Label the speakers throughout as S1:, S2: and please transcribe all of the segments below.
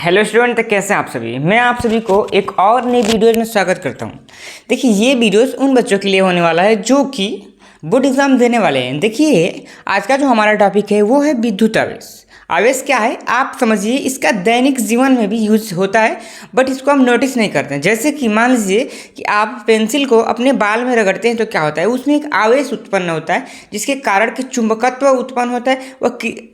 S1: Hello student, तो कैसे हैं आप सभी। मैं आप सभी को एक और नई वीडियोज में स्वागत करता हूं। देखिए, ये वीडियोस उन बच्चों के लिए होने वाला है जो कि बोर्ड एग्जाम देने वाले हैं। देखिए, आज का जो हमारा टॉपिक है वो है विद्युत आवेश। आवेश क्या है आप समझिए, इसका दैनिक जीवन में भी यूज होता है, बट इसको हम नोटिस नहीं करते हैं। जैसे कि मान लीजिए कि आप पेंसिल को अपने बाल में रगड़ते हैं तो क्या होता है, उसमें एक आवेश उत्पन्न होता है जिसके कारण कि चुंबकत्व उत्पन्न होता है।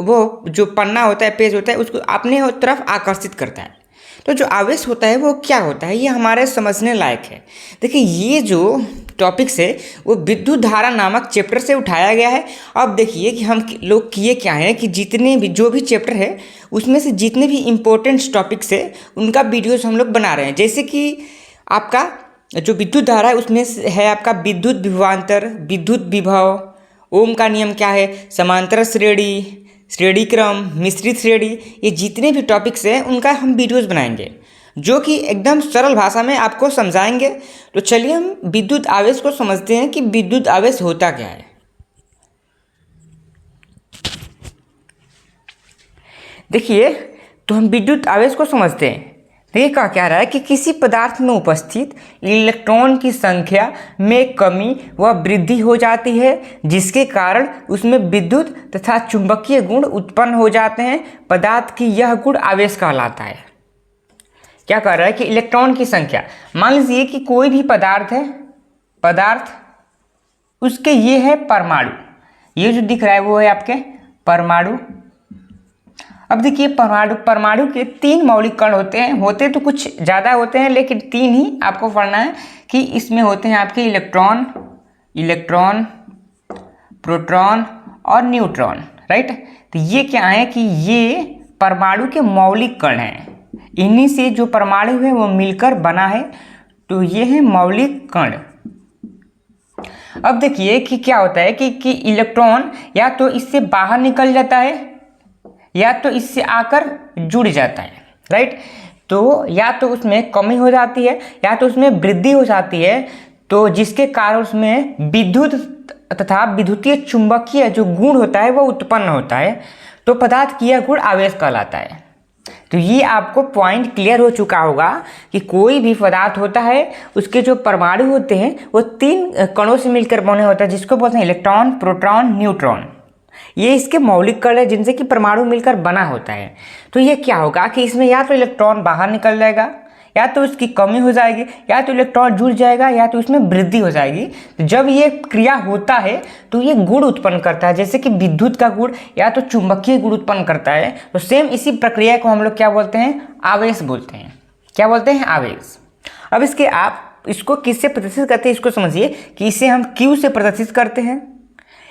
S1: वो जो पन्ना होता है, पेज होता है, उसको अपने तरफ आकर्षित करता है। तो जो आवेश होता है वो क्या होता है, ये हमारे समझने लायक है। देखिए, ये जो टॉपिक्स है वो विद्युत धारा नामक चैप्टर से उठाया गया है। अब देखिए कि हम लोग किए क्या हैं कि जितने भी जो भी चैप्टर है उसमें से जितने भी इम्पोर्टेंट टॉपिक्स है उनका वीडियोस हम लोग बना रहे हैं। जैसे कि आपका जो विद्युत धारा है उसमें है आपका विद्युत विभवांतर, विद्युत विभव, ओम का नियम क्या है, समांतर श्रेणी, श्रेणी क्रम, मिश्रित श्रेणी, ये जितने भी टॉपिक्स हैं उनका हम वीडियोस बनाएंगे जो कि एकदम सरल भाषा में आपको समझाएंगे। तो चलिए हम विद्युत आवेश को समझते हैं कि विद्युत आवेश होता क्या है। देखिए, तो हम विद्युत आवेश को समझते हैं। देखिए क्या रहा है कि किसी पदार्थ में उपस्थित इलेक्ट्रॉन की संख्या में कमी व वृद्धि हो जाती है, जिसके कारण उसमें विद्युत तथा चुंबकीय गुण उत्पन्न हो जाते हैं। पदार्थ की यह गुण आवेश कहलाता है। क्या कर रहा है कि इलेक्ट्रॉन की संख्या, मान लीजिए कि कोई भी पदार्थ है, पदार्थ उसके ये है परमाणु, ये जो दिख रहा है वो है आपके परमाणु। अब देखिए, परमाणु के 3 मौलिक कण होते तो कुछ ज़्यादा होते हैं, लेकिन 3 ही आपको पढ़ना है कि इसमें होते हैं आपके इलेक्ट्रॉन, प्रोटॉन और न्यूट्रॉन, राइट। तो ये क्या है कि ये परमाणु के मौलिक कण हैं। इन्हीं से जो परमाणु है वो मिलकर बना है, तो ये है मौलिक कण। अब देखिए कि क्या होता है कि इलेक्ट्रॉन या तो इससे बाहर निकल जाता है या तो इससे आकर जुड़ जाता है, राइट। तो या तो उसमें कमी हो जाती है या तो उसमें वृद्धि हो जाती है, तो जिसके कारण उसमें विद्युत तथा विद्युतीय चुंबकीय जो गुण होता है वो उत्पन्न होता है। तो पदार्थ की यह गुण आवेश कहलाता है। तो ये आपको पॉइंट क्लियर हो चुका होगा कि कोई भी पदार्थ होता है उसके जो परमाणु होते हैं वो 3 कणों से मिलकर बने होते हैं, जिसको बोलते हैं इलेक्ट्रॉन, प्रोटॉन, न्यूट्रॉन। ये इसके मौलिक कण है जिनसे कि परमाणु मिलकर बना होता है। तो ये क्या होगा कि इसमें या तो इलेक्ट्रॉन बाहर निकल जाएगा, या तो उसकी कमी हो जाएगी, या तो इलेक्ट्रॉन जुड़ जाएगा, या तो इसमें वृद्धि हो जाएगी। तो जब ये क्रिया होता है तो ये गुण उत्पन्न करता है, जैसे कि विद्युत का गुण या तो चुंबकीय गुण उत्पन्न करता है। तो सेम इसी प्रक्रिया को हम लोग क्या बोलते हैं, आवेश बोलते हैं। क्या बोलते हैं, आवेश। अब इसके आप इसको किससे प्रदर्शित करते हैं इसको समझिए कि इसे हम Q से प्रदर्शित करते हैं।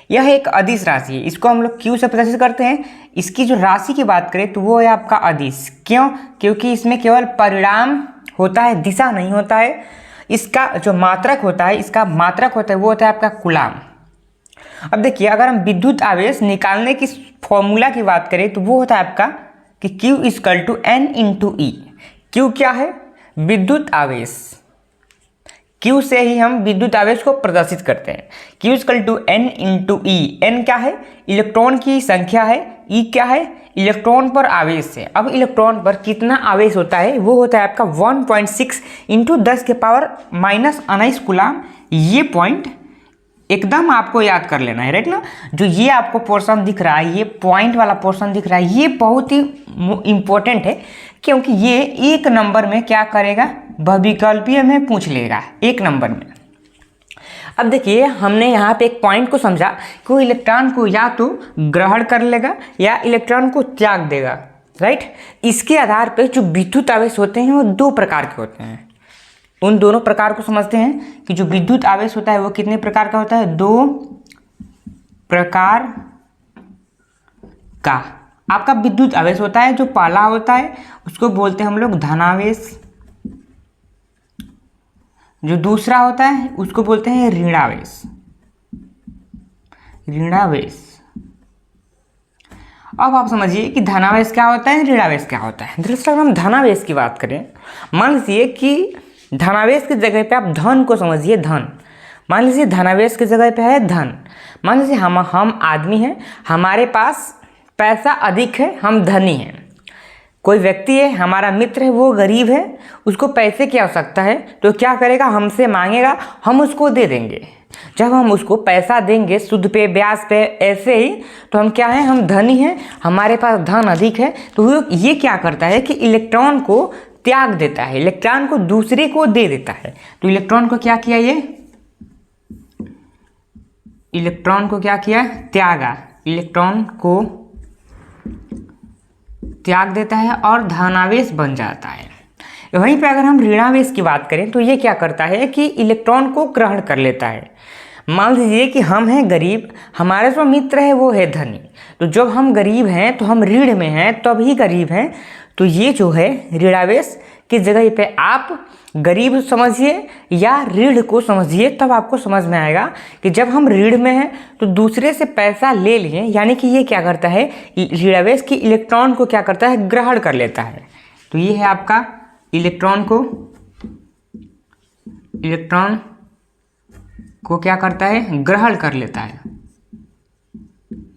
S1: यह एक अदिश राशि है, इसको हम लोग Q से प्रदर्शित करते हैं। इसकी जो राशि की बात करें तो वो है आपका अदिश। क्यों? क्योंकि इसमें केवल परिणाम होता है, दिशा नहीं होता है। इसका जो मात्रक होता है, वो होता है आपका कूलाम। अब देखिए, अगर हम विद्युत आवेश निकालने की फॉर्मूला की बात करें तो वो होता है आपका कि Q = N × E। Q क्या है, विद्युत आवेश। Q से ही हम विद्युत आवेश को प्रदर्शित करते हैं। Q = N × E। N क्या है, इलेक्ट्रॉन की संख्या है, E क्या है, इलेक्ट्रॉन पर आवेश है। अब इलेक्ट्रॉन पर कितना आवेश होता है, वो होता है आपका 1.6 × 10⁻⁻⁹ कूलाम। ये पॉइंट एकदम आपको याद कर लेना है, राइट ना। जो ये आपको पोर्शन दिख रहा है, ये पॉइंट वाला पोर्शन दिख रहा है, ये बहुत ही इंपॉर्टेंट है, क्योंकि ये 1 नंबर में क्या करेगा, बहुविकल्पीय में पूछ लेगा 1 नंबर में। अब देखिए, हमने यहाँ पे एक पॉइंट को समझा कि वो इलेक्ट्रॉन को या तो ग्रहण कर लेगा या इलेक्ट्रॉन को त्याग देगा, राइट। इसके आधार पर जो विद्युत आवेश होते हैं वो 2 प्रकार के होते हैं। उन दोनों प्रकार को समझते हैं कि जो विद्युत आवेश होता है वो कितने प्रकार का होता है, 2 प्रकार का आपका विद्युत आवेश होता है। जो पहला होता है उसको बोलते हैं हम लोग धनावेश, जो दूसरा होता है उसको बोलते हैं ऋणावेश। अब आप समझिए कि धनावेश क्या होता है, ऋणावेश क्या होता है। दरअसल अगर हम धनावेश की बात करें, मान लीजिए कि धनावेश की जगह पे आप धन को समझिए, धन। मान लीजिए धनावेश की जगह पे है धन। मान लीजिए हम आदमी हैं, हमारे पास पैसा अधिक है, हम धनी हैं। कोई व्यक्ति है, हमारा मित्र है, वो गरीब है, उसको पैसे की आवश्यकता है, तो क्या करेगा, हमसे मांगेगा, हम उसको दे देंगे। जब हम उसको पैसा देंगे सूद पे, ब्याज पे, ऐसे ही, तो हम क्या हैं, हम धनी हैं, हमारे पास धन अधिक है। तो ये क्या करता है कि इलेक्ट्रॉन को त्याग देता है, इलेक्ट्रॉन को दूसरे को दे देता है। तो इलेक्ट्रॉन को क्या किया, ये इलेक्ट्रॉन को क्या किया, त्यागा, इलेक्ट्रॉन को त्याग देता है और धनावेश बन जाता है। वहीं पे अगर हम ऋणावेश की बात करें तो ये क्या करता है कि इलेक्ट्रॉन को ग्रहण कर लेता है। मान लीजिए कि हम हैं गरीब, हमारे जो मित्र है वो है धनी, तो जब हम गरीब हैं तो हम ऋण में हैं, तभी गरीब हैं, तो ये जो है ऋणावेश की जगह पे आप गरीब समझिए या ऋण को समझिए, तब आपको समझ में आएगा कि जब हम ऋण में हैं तो दूसरे से पैसा ले लिए, यानी कि ये क्या करता है, ऋणावेश की इलेक्ट्रॉन को क्या करता है, ग्रहण कर लेता है। तो ये है आपका इलेक्ट्रॉन को क्या करता है, ग्रहण कर लेता है,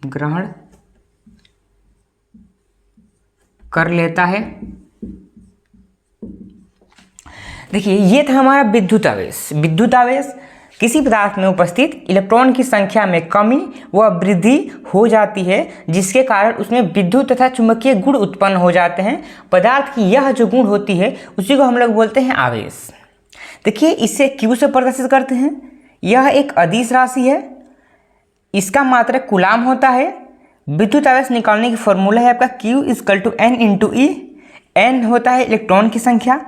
S1: ग्रहण कर लेता है। देखिए ये था हमारा विद्युत आवेश। विद्युत आवेश किसी पदार्थ में उपस्थित इलेक्ट्रॉन की संख्या में कमी व वृद्धि हो जाती है, जिसके कारण उसमें विद्युत तथा चुंबकीय गुण उत्पन्न हो जाते हैं। पदार्थ की यह जो गुण होती है उसी को हम लोग बोलते हैं आवेश। देखिए इसे क्यू से प्रदर्शित करते हैं। यह एक अदिश राशि है, इसका मात्रक कूलाम होता है। विद्युत आवेश निकालने की फॉर्मूला है आपका Q = N × E। N होता है इलेक्ट्रॉन की संख्या,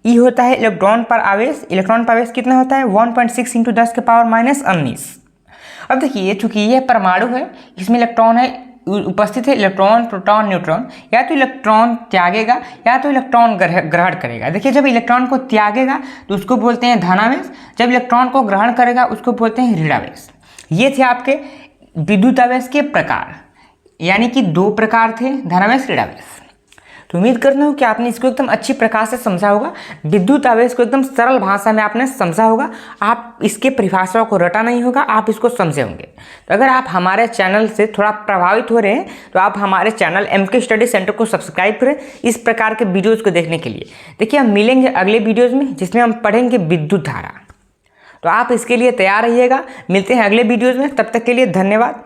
S1: E होता है इलेक्ट्रॉन पर आवेश। इलेक्ट्रॉन पर आवेश कितना होता है, 1.6 × 10⁻⁻19। अब देखिए चूंकि यह परमाणु है, इसमें इलेक्ट्रॉन है, उपस्थित है इलेक्ट्रॉन, प्रोटॉन, न्यूट्रॉन, या तो इलेक्ट्रॉन त्यागेगा या तो इलेक्ट्रॉन ग्रहण करेगा। देखिए जब इलेक्ट्रॉन को त्यागेगा तो उसको बोलते हैं धनावेश, जब इलेक्ट्रॉन को ग्रहण करेगा उसको बोलते हैं ऋणावेश। ये थे आपके विद्युत आवेश के प्रकार, यानी कि 2 प्रकार थे, धनावेश, ऋणावेश। तो उम्मीद करता हूँ कि आपने इसको एकदम अच्छी प्रकार से समझा होगा। विद्युत आवेश को एकदम सरल भाषा में आपने समझा होगा, आप इसके परिभाषाओं को रटा नहीं होगा, आप इसको समझे होंगे। तो अगर आप हमारे चैनल से थोड़ा प्रभावित हो रहे हैं तो आप हमारे चैनल MK स्टडी सेंटर को सब्सक्राइब करें इस प्रकार के वीडियोज़ को देखने के लिए। देखिए हम मिलेंगे अगले वीडियोज़ में, जिसमें हम पढ़ेंगे विद्युत धारा। तो आप इसके लिए तैयार रहिएगा। मिलते हैं अगले वीडियोज़ में, तब तक के लिए धन्यवाद।